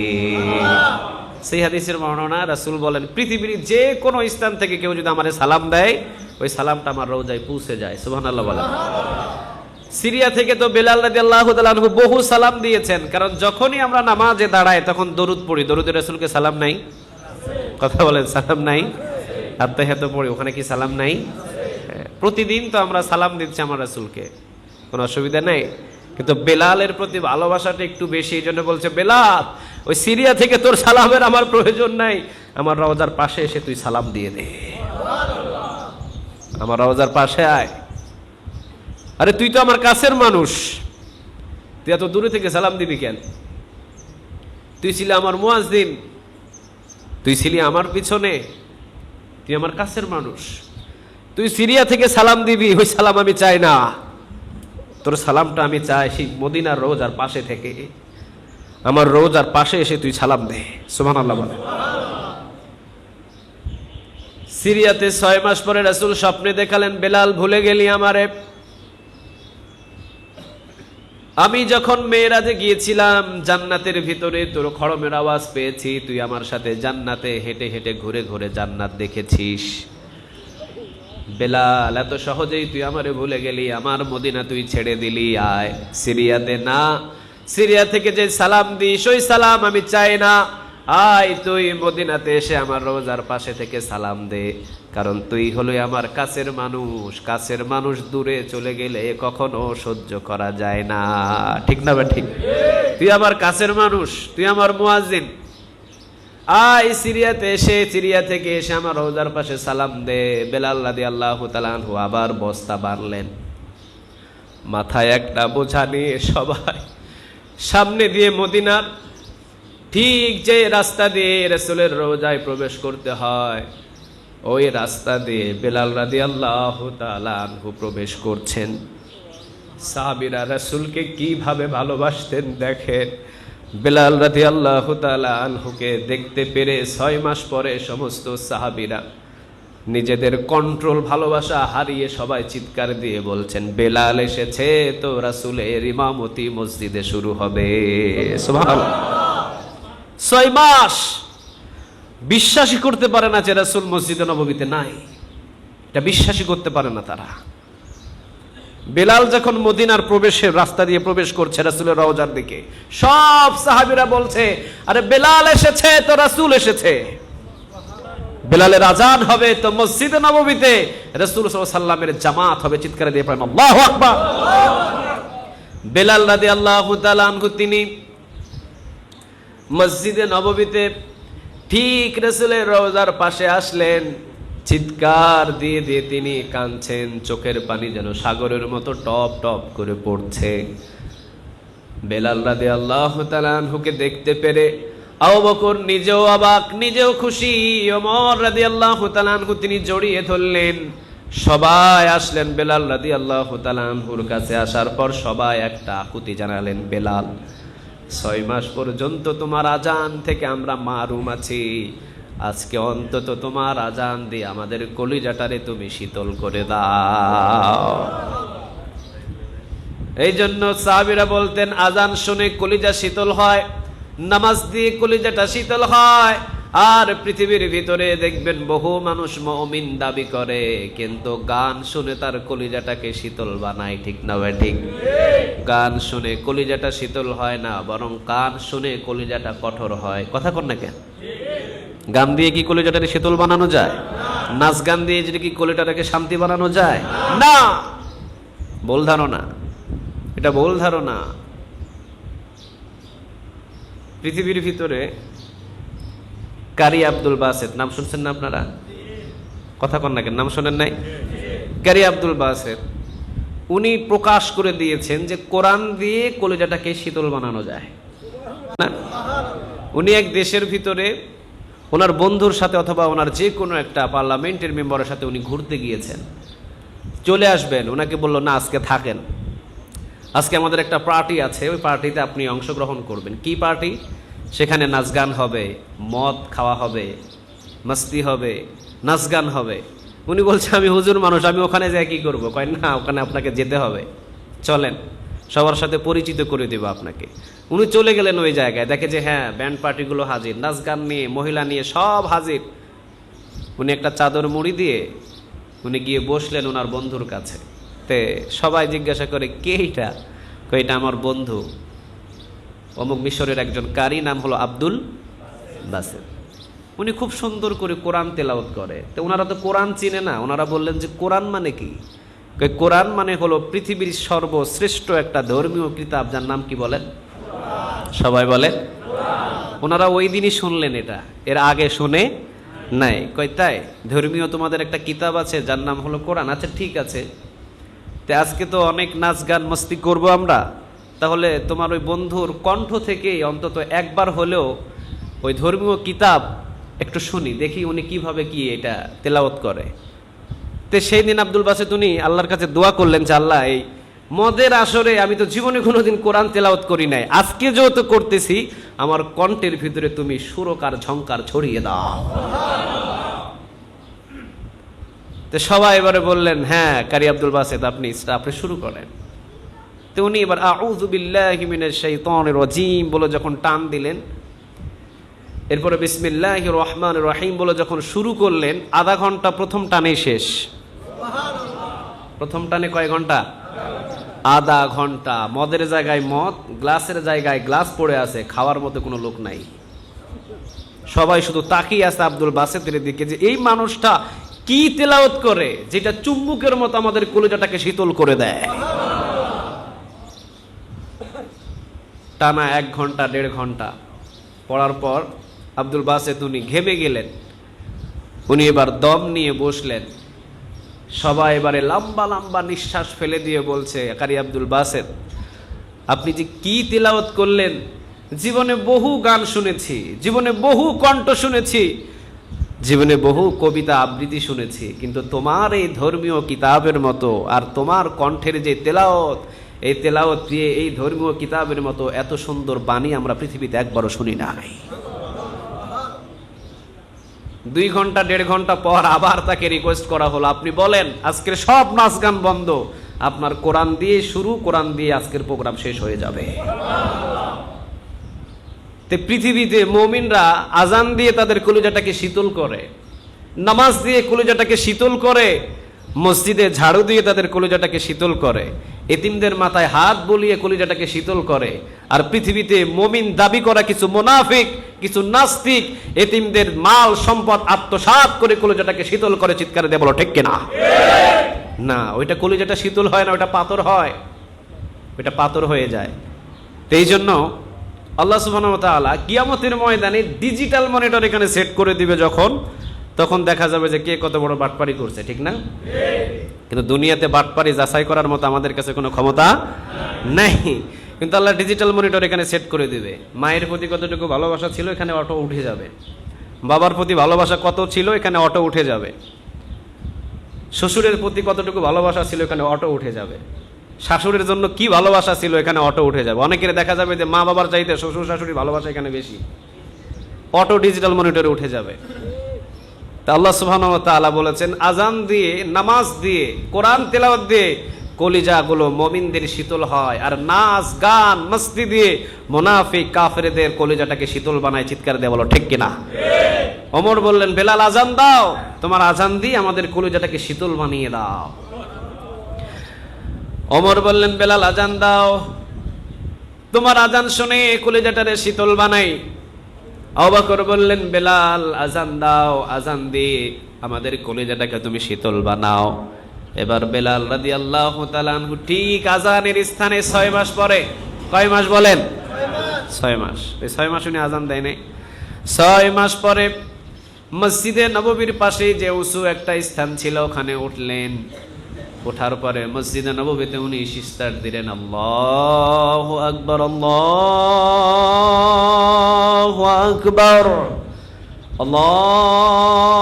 সেই হাদিসের বর্ণনা, রাসূল বলেন, পৃথিবীর যে কোনো স্থান থেকে কেউ যদি আমারে সালাম দেয়, ওই সালামটা আমার রওজায় পৌঁছে যায়। সুবহানাল্লাহ বলেন। সিরিয়া থেকে তো বেলাল রাদিয়াল্লাহু তাআলা আনহু বহু সালাম দিয়েছেন, কারণ যখনই আমরা নামাজে দাঁড়াই তখন দরুদ পড়ি। দরুদে রাসূলকে সালাম নাই? কথা বলেন, সালাম নাই? আত্তাহিয়াত পড়ি, ওখানে কি সালাম নাই? প্রতিদিন তো আমরা সালাম দিচ্ছি আমার রাসূলকে, কোনো অসুবিধা নেই। কিন্তু বেলালের প্রতি ভালোবাসাটা একটু বেশি। এই জন্য বলছে, বেলাল, ওই সিরিয়া থেকে তোর সালামের আমার প্রয়োজন নাই, আমার রওজার পাশে এসে তুই সালাম দিয়ে দে, আমার রওজার পাশে আয়। আরে তুই তো আমার কাছের মানুষ, তুই এত দূরে থেকে সালাম দিবি কেন? তুই ছিলি আমার মুয়াজ্জিন, তুই ছিলি আমার পিছনে, তুই আমার কাছের মানুষ, তুই সিরিয়া থেকে সালাম দিবি, ওই সালাম আমি চাই না। তোর সালামটা আমি চাই সেই মদিনার রওজার পাশে থেকে, আমার রওজার পাশে এসে তুই সালাম দে। সুবহানাল্লাহ বলে। সিরিয়াতে 6 মাস পরে রাসূল স্বপ্নে দেখালেন, বেলাল ভুলে গেলি আমারে? আমি যখন মেরাজে গিয়েছিলাম, জান্নাতের ভিতরে তোর খড়মের আওয়াজ পেয়েছি, তুই আমার সাথে জান্নাতে হেঁটে হেঁটে ঘুরে ঘুরে জান্নাত দেখেছিস। বেলাল, এত সহজেই তুই আমারে ভুলে গেলি? আমার মদিনা তুই ছেড়ে দিলি, আয়। সিরিয়াতে না, সিরিয়া থেকে যে সালাম দিস, ওই সালাম আমি চাই না। আয় তুই মদিনাতে এসে আমার রওজার পাশে থেকে সালাম দে, কারণ তুই হলো আমার কাছের মানুষ। কাছের মানুষ দূরে চলে গেলে কখনো সহ্য করা যায় না, ঠিক না? ঠিক। তুই আমার কাছের মানুষ, তুই আমার মুয়াজ্জিন। আয় সিরিয়াতে এসে, সিরিয়া থেকে এসে আমার রওজার পাশে সালাম দে। বেলাল রাদিয়াল্লাহু তাআলা আনহু আবার বস্তা বাঁধলেন, মাথায় একটা বোঝা নিয়ে সবাই সামনে দিয়ে মদিনার ঠিক যে রাস্তা দিয়ে রাসূলের রওজায় প্রবেশ করতে হয়, ওই রাস্তা দিয়ে বেলাল রাদিয়াল্লাহু তাআলা আনহু প্রবেশ করছেন। সাহাবীরা রাসূলকে কিভাবে ভালোবাসতেন দেখেন। বেলাল রাদিয়াল্লাহু তাআলা আনহুকে দেখতে পেরে 6 মাস পরে সমস্ত সাহাবীরা নিজেদের কন্ট্রোল, ভালোবাসা হারিয়ে সবাই চিৎকার দিয়ে বলছেন, বেলাল এসেছে তো রাসূলের ইমামতি মসজিদে শুরু হবে। সুবহানাল্লাহ। 6 মাস বিশ্বাসই করতে পারে না যে রাসূল মসজিদে নববীতে নাই, এটা বিশ্বাসই করতে পারে না তারা। বেলাল যখন মদিনার প্রবেশের রাস্তা দিয়ে প্রবেশ করছে রাসূলের রওজার দিকে, সব সাহাবীরা বলছে, আরে বেলাল এসেছে তো রাসূল এসেছে। বেলালের আজান হবে তো মসজিদে নববীতে রাসূল সাল্লাল্লাহু আলাইহি ওয়াসাল্লামের জামাত হবে। চিৎকার দিয়ে পড়েন আল্লাহু আকবার। বেলাল রাদিয়াল্লাহু তাআলা আনহু তিনি মসজিদে নববীতে ঠিক রাসূলের রওজার পাশে আসলেন, চিৎকার দিয়ে দিয়ে তিনি কাঁদছেন, চোখের পানি যেন সাগরের মতো টপ টপ করে পড়ছে। বেলাল রাদিয়াল্লাহু তাআলা আনহুকে দেখতে পেরে আবু বকর নিজেও অবাক, নিজেও খুশি। ওমর রাদিয়াল্লাহু তাআলা আনহু তিনি জড়িয়ে ধরলেন। সবাই আসলেন বেলাল রাদিয়াল্লাহু তাআলা আনহুর কাছে। আসার পর সবাই একটা আকুতি জানালেন, বেলাল, 6 মাস পর্যন্ত তোমার আজান থেকে আমরা মাহরুম আছি, আজকে অন্তত তোমার আজান দিয়ে আমাদের কলিজাটারে তুমি শীতল করে দাও। এই জন্য সাহাবীরা বলতেন, আজান শুনে কলিজা শীতল হয়, নামাজ দিয়ে কলিজাটা শীতল হয়। আর পৃথিবীর ভিতরে দেখবেন বহু মানুষ মুমিন দাবি করে, কিন্তু গান শুনে তার কলিজাটাকে শীতল বানায়, ঠিক না ভাই? ঠিক। গান শুনে কলিজাটা শীতল হয় না, বরং গান শুনে কলিজাটা কঠোর হয়। কথা কর না কেন? গান দিয়ে কি কলিজাটাকে শীতল বানানো যায়? নাচ গান দিয়ে যদি কি কলিজাটাকে শান্তি বানানো যায়? না, ভুল ধারণা, এটা ভুল ধারণা। পৃথিবীর ভিতরে কারি আব্দুল বাসেত নাম শুনছেন না আপনারা? কথা কন না কেন? নাম শোনেন নাই? কারি আব্দুল বাসেত উনি প্রকাশ করে দিয়েছেন যে কোরআন দিয়ে কলিজাটাকে শীতল বানানো যায় না। উনি এক দেশের ভিতরে ওনার বন্ধুর সাথে অথবা ওনার যে কোনো একটা পার্লামেন্টের মেম্বারের সাথে উনি ঘুরতে গিয়েছেন, চলে আসবেন। ওনাকে বললো, না আজকে থাকেন। আজকে আমাদের একটা পার্টি আছে, ওই পার্টিতে আপনি অংশগ্রহণ করবেন। কি পার্টি? সেখানে নাচ গান হবে, মদ খাওয়া হবে, মস্তি হবে, নাচ গান হবে। উনি বলছে আমি হুজুর মানুষ, আমি ওখানে যাই কি করবো? কয় না, ওখানে আপনাকে যেতে হবে, চলেন সবার সাথে পরিচিত করে দেবো আপনাকে। উনি চলে গেলেন ওই জায়গায়, দেখে যে হ্যাঁ ব্যান্ড পার্টিগুলো হাজির, নাচ গান নিয়ে, মহিলা নিয়ে সব হাজির। উনি একটা চাদর মুড়ি দিয়ে উনি গিয়ে বসলেন ওনার বন্ধুর কাছে। তে সবাই জিজ্ঞাসা করে কে এটা? কয় এটা আমার বন্ধু অমুক মিশরের একজন কারি, নাম হলো আব্দুল বাসেত। উনি খুব সুন্দর করে কোরআন তেলাওয়াত করে। তো ওনারা তো কোরআন চিনে না, ওনারা বললেন যে কোরআন মানে কি? কোরআন মানে হলো পৃথিবীর সর্বশ্রেষ্ঠ একটা ধর্মীয় কিতাব, যার নাম কি বলেন? সবাই বলে। ওনারা ওই দিনই শুনলেন এটা, এর আগে শুনে নাই। কই তাই? ধর্মীয় তোমাদের একটা কিতাব আছে যার নাম হলো কোরআন? আচ্ছা ঠিক আছে, তে আজকে তো অনেক নাচ গান মস্তি করব আমরা, তাহলে তোমার ওই বন্ধুর কণ্ঠ থেকেই অন্তত একবার হলেও ওই ধর্মীয় কিতাব একটু শুনি, দেখি উনি কিভাবে কি এটা তেলাওয়াত করে। তে সেই দিন আব্দুল বাসেত উনি আল্লাহর কাছে দোয়া করলেন যে আল্লাহ, এই মদের আসরে আমি তো জীবনে কোনোদিন কোরআন তেলাওয়াত করি নাই, আজকে যেহেতু করতেছি আমার কণ্ঠের ভিতরে তুমি সুরকার ঝংকার ছড়িয়ে দাও। তো সবাই এবারে বললেন হ্যাঁ কারি আব্দুল বাসেত আপনি শুরু করেন। তো উনি এবার আউযু বিল্লাহি মিনাশ শাইতানির রাজিম বলে যখন টান দিলেন, এরপরে বিসমিল্লাহির রহমানির রহিম বলে যখন শুরু করলেন, আধা ঘন্টা প্রথম টানে শেষ। প্রথম টানে কয় ঘন্টা? আধা ঘন্টা। মদের জায়গায় মদ, গ্লাসের জায়গায় গ্লাস পড়ে আছে, খাওয়ার মতো কোনো লোক নাই। সবাই শুধু তাকিয়ে আছে আব্দুল বাসেতের দিকে যে এই মানুষটা কি তেলাওয়াত করে যেটা চুম্বুকের মতো আমাদের কলিজাটাকে শীতল করে দেয়। টানা 1 ঘন্টা 1.5 ঘন্টা পড়ার পর আব্দুল বাসেত উনি ঘেমে গেলেন। উনি এবার দম নিয়ে বসলেন। সবাই এবারে লম্বা লম্বা নিঃশ্বাস ফেলে দিয়ে বলছে কারি আব্দুল বাসেত আপনি যে কি তেলাওয়াত করলেন, জীবনে বহু গান শুনেছি, জীবনে বহু কণ্ঠ শুনেছি, জীবনে বহু কবিতা আবৃত্তি শুনেছি, কিন্তু তোমার এই ধর্মীয় কিতাবের মতো আর তোমার কণ্ঠের যে তেলাওয়াত, এই তেলাওয়াত দিয়ে এই ধর্মীয় কিতাবের মতো এত সুন্দর বাণী আমরা পৃথিবীতে একবারও শুনি নাই। 2 ঘন্টা 1.5 ঘন্টা পর আবার তাকে রিকোয়েস্ট করা হলো, আপনি বলেন আজকের সব নাচ গান বন্ধ, আপনার কোরআন দিয়ে শুরু, কোরআন দিয়ে আজকের প্রোগ্রাম শেষ হয়ে যাবে। তে পৃথিবীতে মুমিনরা আজান দিয়ে তাদের কলিজাটাকে শীতল করে, নামাজ দিয়ে কলিজাটাকে শীতল করে, মসজিদে ঝাড়ু দিয়ে তাদের কলিজাটাকে শীতল করে, এতিমদের মাথায় হাত বুলিয়ে কলিজাটাকে শীতল করে। আর পৃথিবীতে মুমিন দাবি করা কিছু মুনাফিক, কিছু নাস্তিক এতিমদের মাল সম্পদ আত্মসাৎ করে কলিজাটাকে শীতল করে। চিৎকার দিয়ে বলো ঠিক কিনা? না, ওইটা কলিজাটা শীতল হয় না, ওইটা পাথর হয়, ওইটা পাথর হয়ে যায়। তো এই জন্য আল্লাহ সুবহানাহু ওয়া তাআলা কিয়ামতের ময়দানে ডিজিটাল মনিটর এখানে সেট করে দিবে যখন, তখন দেখা যাবে যে কে কত বড় বাটপারি করছে, ঠিক না? কিন্তু দুনিয়াতে বাটপারি যাচাই করার মতো আমাদের কাছে কোনো ক্ষমতা নেই, কিন্তু আল্লাহ ডিজিটাল মনিটর এখানে সেট করে দিবে। মায়ের প্রতি কতটুকু ভালোবাসা ছিল এখানে অটো উঠে যাবে, বাবার প্রতি ভালোবাসা কত ছিল এখানে অটো উঠে যাবে, শ্বশুরের প্রতি কতটুকু ভালোবাসা ছিল এখানে অটো উঠে যাবে, শাশুড়ির জন্য কি ভালোবাসা ছিল এখানে অটো উঠে যাবে। অনেকের দেখা যাবে যে মা বাবার চাইতে শ্বশুর শাশুড়ির ভালোবাসা এখানে বেশি, অটো ডিজিটাল মনিটরে উঠে যাবে। তা আল্লাহ সুবহানাহু ওয়া তাআলা বলেছেন আজান দিয়ে, নামাজ দিয়ে, কোরআন তেলাওয়াত দিয়ে কলিজাগুলো মুমিনদের শীতল হয়, আর নাচ গান মস্তি দিয়ে মুনাফিক কাফেরদের কলিজাটাকে শীতল বানায়। চিৎকার দিয়ে বলো ঠিক কিনা? ওমর বললেন বেলাল আজান দাও, তোমার আজান দিয়ে আমাদের কলিজাটাকে শীতল বানিয়ে দাও। ওমর বললেন বেলাল আজান দাও, তোমার আজান শুনে কলিজাটারে শীতল বানাই। আবু বকর বললেন বেলাল আজান দাও, আজান দিয়ে আমাদের কলিজাটাকে তুমি শীতল বানাও। এবার বেলাল রাদিয়াল্লাহু তাআলা আনহু ঠিক আজানের স্থানে 6 মাস পরে, কয় মাস বলেন? 6 মাস। এই 6 মাস উনি আজান দেয় নাই। 6 মাস পরে মসজিদে নববীর পাশে যে উঁচু একটা স্থান ছিল ওখানে উঠলেন। ওঠার পরে মসজিদে নববীতে উনি সিজদার দিলেন। আল্লাহু আকবার, আল্লাহু আকবার, আল্লাহু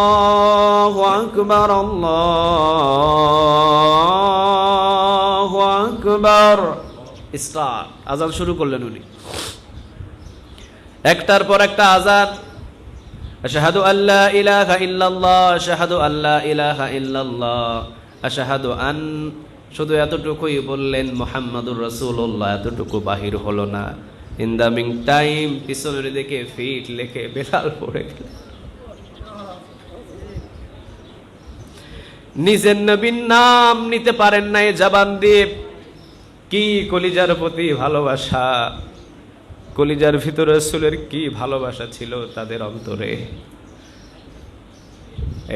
আকবার, আল্লাহু আকবার। স্টার্ট, আজান শুরু করলেন উনি। একটার পর একটা আজান, আশহাদু আল্লা ইলাহা ইল্লাল্লাহ, আশহাদু আল্লা ইলাহা ইল্লাল্লাহ, আশহাদু আন, শুধু এতটুকুই বললেন মুহাম্মাদুর রাসূলুল্লাহ, এতটুকু বাহির হলো না। ইন দ্য মিন টাইম পিছনের দিকে ফিট লেখে বেলাল পড়ে গেল। নিজের নবীর নাম নিতে পারেন নাই জবান দিয়ে, কি কলিজার প্রতি ভালোবাসা, কলিজার ভিতরে রাসূলের কি ভালোবাসা ছিল তাদের অন্তরে।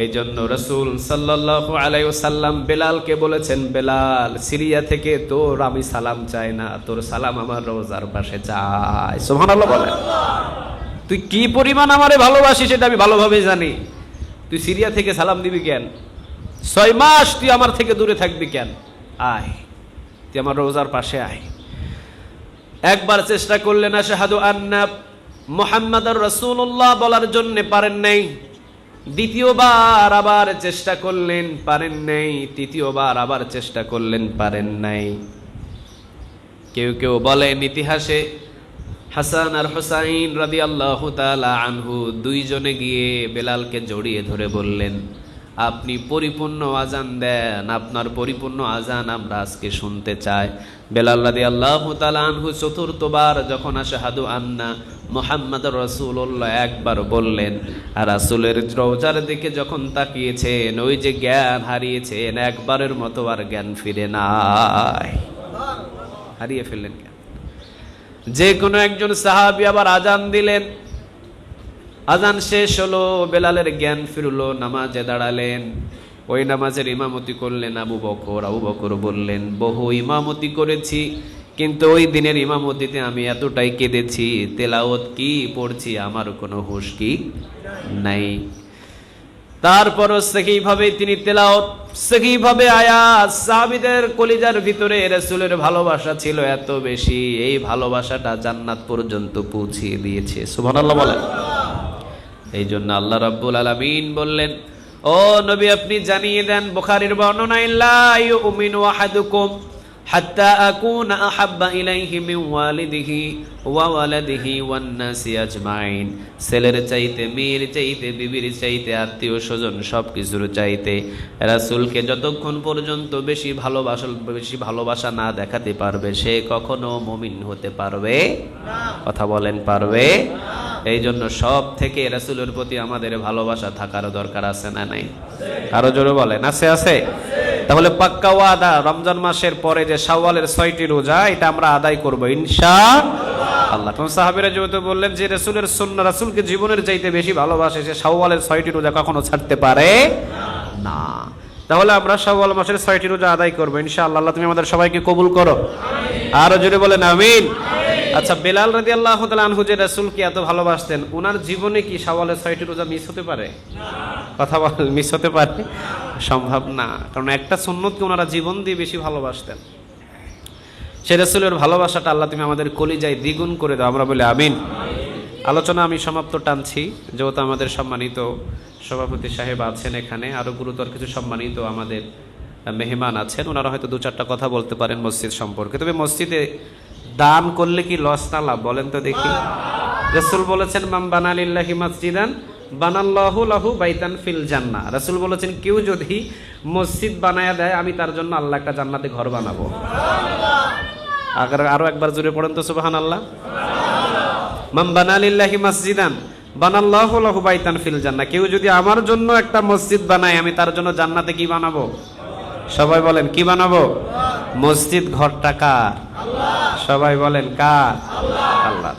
এই জন্য রাসূল সাল্লাল্লাহু আলাইহি ওয়াসাল্লাম বেলালকে বলেছেন, বেলাল সিরিয়া থেকে তোর আমি সালাম চাই না, তোর সালাম আমার রওজার পাশে চাই। সুবহানাল্লাহ বলেন। তুই কি পরিমাণ আমারে ভালোবাসিস সেটা আমি ভালোভাবে জানি। তুই সিরিয়া থেকে সালাম দিবি কেন? 6 মাস তুই আমার থেকে দূরে থাকবি কেন? আয়, তুই আমার রওজার পাশে আয়। একবার চেষ্টা করলেন আশহাদু আন্না মুহাম্মাদুর রাসূলুল্লাহ বলার জন্য, পারেন নাই। দ্বিতীয়বার আবার চেষ্টা করলেন, পারেন নাই। তৃতীয়বার আবার চেষ্টা করলেন, পারেন নাই। কেউ কেউ বলেন ইতিহাসে হাসান আর হুসাইন রাদিয়াল্লাহু তাআলা আনহু দুইজনে গিয়ে বেলালকে জড়িয়ে ধরে বললেন, আপনি পরিপূর্ণ আজান দেন, আপনার পরিপূর্ণ আজান আমরা আজকে শুনতে চাই। বেলাল রাদিয়াল্লাহু তাআলা আনহু চতুর্থবার যখন আশহাদু আন্না মুহাম্মাদুর রাসূলুল্লাহ একবার বললেন, আর রাসূলের রওজার দিকে যখন তাকিয়েছেন, ওই যে জ্ঞান হারিয়েছেন, একবারের মতো আর জ্ঞান ফিরে নাই, হারিয়ে ফেললেন জ্ঞান। যে কোনো একজন সাহাবী আবার আজান দিলেন, আজান শেষ হলো, বেলালের জ্ঞান ফিরলো, নামাজে দাঁড়ালেন। ওই নামাজের ইমামতি করলেন আবু বকর। আবু বকর বললেন, বহু ইমামতি করেছি, কিন্তু ওই দিনের ইমামতিতে আমি এতটাই কেঁদেছি, তেলাওয়াত কি পড়ছি আমার কোনো হুঁশ কি নাই। তারপরও সেইভাবে তিনি তেলাওয়াত, সেইভাবে আয়াত। সাহাবীদের কলিজার ভিতরে রাসূলের ভালোবাসা ছিল এত বেশি, এই ভালোবাসাটা জান্নাত পর্যন্ত পৌঁছিয়ে দিয়েছে। সুবহানাল্লাহ বলেন। এই জন্য আল্লাহ রাব্বুল আলামিন বললেন, ও নবী আপনি জানিয়ে দেন, বুখারীর বর্ণনা, লা ইউমিনু আহাদুকুম হাত্তা আকুনা আহাব্বা ইলাইহি মিন ওয়ালিদিহি ওয়া ওয়ালাদিহি ওয়ান নাসি আজমাইন। ছেলের চাইতে, মেয়ের চাইতে, বিবির চাইতে, আত্মীয় স্বজন সবকিছুর চাইতে রাসূলকে যতক্ষণ পর্যন্ত বেশি ভালোবাসা না দেখাতে পারবে, সে কখনো মুমিন হতে পারবে না। কথা বলেন, পারবে? এই জন্য সব থেকে রাসূলের প্রতি আমাদের ভালোবাসা থাকার দরকার আছে না নাই? আরো জোরে বলেন, আছে আছে। তাহলে পাক্কা ওয়াদা, রমজান মাসের পরে যে শাওয়ালের 6টি রোজা, এটা আমরা আদায় করব ইনশাআল্লাহ। কোন সাহাবীরা যেহেতু বললেন যে রাসূলের সুন্নাহ, রাসূলকে জীবনের চাইতে বেশি ভালোবাসে, সে শাওয়ালের 6টি রোজা কখনো ছাড়তে পারে না। তাহলে আমরা শাওয়াল মাসের 6টি রোজা আদায় করব ইনশাআল্লাহ। আল্লাহ তুমি আমাদের সবাইকে কবুল করো। আরো জোরে বলেন আমিন। আচ্ছা, বেলাল রাদিয়াল্লাহু তাআলা আনহু যে রাসূলকে এত ভালোবাসতেন, ওনার জীবনে কি শাওয়ালের 6টি রোজা মিস হতে পারে? কথা বল, মিস হতে পারে? সম্ভব না, কারণ একটা সুন্নতকে ওনারা জীবন দিয়ে বেশি ভালোবাসতেন। সেই রাসূলের ভালোবাসাটা আল্লাহ তুমি আমাদের কলিজায় দ্বিগুণ করে দাও, আমরা বলি আমিন। আলোচনা আমি সমাপ্ত টানছি, যেহেতু আমাদের সম্মানিত সভাপতি সাহেব আছেন এখানে, আরো গুরুতর কিছু সম্মানিত আমাদের মেহমান আছেন, ওনারা হয়তো 2-4টা কথা বলতে পারেন মসজিদ সম্পর্কে। তবে মসজিদে দান করলে কি লস না লাভ বলেন তো দেখি? রাসূল বলেছেন, মান বানা লিল্লাহি মাসজিদান বানাল্লাহু লাহু বাইতান ফিল জান্নাহ। রাসূল বলেছেন, কেউ যদি মসজিদ বানায়া দেয়, আমি তার জন্য আল্লাহ একটা জান্নাতে ঘর বানাবো। আরো একবার জোরে পড়েন তো সুবহানাল্লাহ। মান বানা লিল্লাহি মাসজিদান বানাল্লাহু লাহু বাইতান ফিল জান্নাহ। কেউ যদি আমার জন্য একটা মসজিদ বানায়, আমি তার জন্য জান্নাতে কি বানাবো? সবাই বলেন, কি বানাবো? মসজিদ ঘরটা কার? সবাই বলেন, কার? আল্লাহ।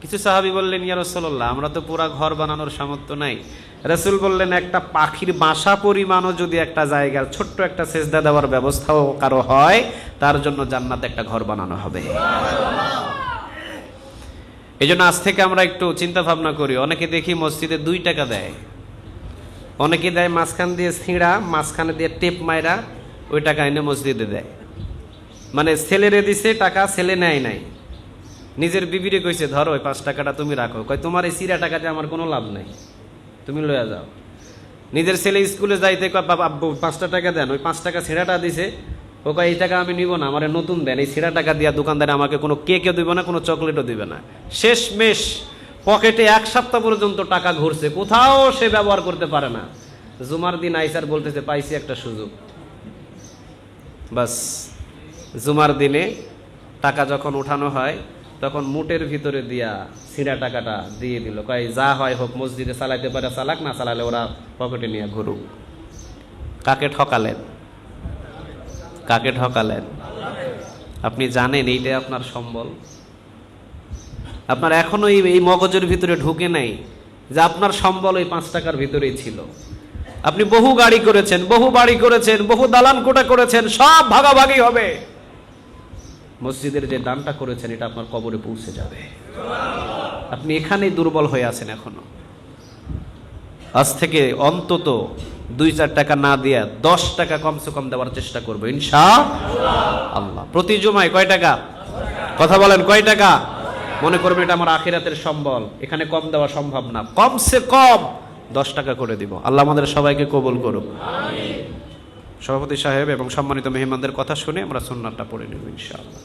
কিছু সাহাবী বললেন, ইয়া রাসূলুল্লাহ, আমরা তো পুরা ঘর বানানোর সামর্থ্য নাই। রাসূল বললেন, একটা পাখির বাসা পরিমাণও যদি একটা জায়গার ছোট্ট একটা সেজদা দেওয়ার ব্যবস্থাও কারো হয়, তার জন্য জান্নাতে একটা ঘর বানানো হবে। এই জন্য আজ থেকে আমরা একটু চিন্তা ভাবনা করি। অনেকে দেখি মসজিদে 2 টাকা দেয়, অনেকে দেয় মাঝখান দিয়ে ছিঁড়া, মাঝখানে দিয়ে টেপ মাইরা ওই টাকা এনে মসজিদে দেয়। মানে ছেলেরে দিছে টাকা, ছেলে নেয় নাই, নিজের বিবিরে কইছে, ধরো ওই 5 টাকাটা তুমি রাখো। কয়, তোমার এই চিরা টাকাতে আমার কোনো লাভ নাই, তুমি লইয়া যাও। নিজের ছেলে স্কুলে যাইতে কয়, বাবা আব্বু 5টা টাকা দেন, ওই 5 টাকা ছেঁড়াটা দিছে, ও কয় এই টাকা আমি নিব না, আমার নতুন দেন। এই ছিঁড়া টাকা দিয়া দোকানদারে আমাকে কোনো কেকও দিবে না, কোনো চকলেটও দিবে না। শেষমেশ পকেটে 1 সপ্তাহ পর্যন্ত টাকা ঘুরছে, কোথাও সে ব্যবহার করতে পারে না। জুমার দিন আইসার বলতেছে পাইছি একটা সুযোগ। বাস জুমার দিনে টাকা যখন উঠানো হয় তখন মুটের ভিতরে দিয়া ছিঁড়া টাকাটা দিয়ে দিল, কয় যা হয় হোক, মসজিদে চালাইতে পারে চালাক, না চালালে ওরা পকেটে নিয়ে ঘুরুক। কাকে ঠকালেন? কাকে ঠকালেন? আপনি জানেন এইটাই আপনার সম্বল? আপনার এখনো এই মগজের ভিতরে ঢুকে নাই যে আপনার সম্বল ওই 5 টাকার ভিতরেই ছিল। আপনি বহু গাড়ি করেছেন, বহু বাড়ি করেছেন, বহু দালান কোঠা করেছেন, সব ভাগাভাগি হবে। মসজিদের যে দানটা করেছেন এটা আপনার কবরে পৌঁছে যাবে। আপনি এখানেই দুর্বল হয়ে আছেন এখনো। আজ থেকে অন্তত 2-4 টাকা না দিয়ে 10 টাকা কমসে কম দেওয়ার চেষ্টা করবো ইনশাআল্লাহ। প্রতি জুমায় কয় টাকা? কথা বলেন, কয় টাকা? মনে করবেন এটা আমার আখিরাতের সম্বল, এখানে কম দেওয়া সম্ভব না, কমসে কম 10 টাকা করে দিব। আল্লাহ আমাদের সবাইকে কবুল করুক। সভাপতি সাহেব এবং সম্মানিত মেহমানদের কথা শুনে আমরা সুন্নাতটা পড়ে নেব ইনশাআল্লাহ।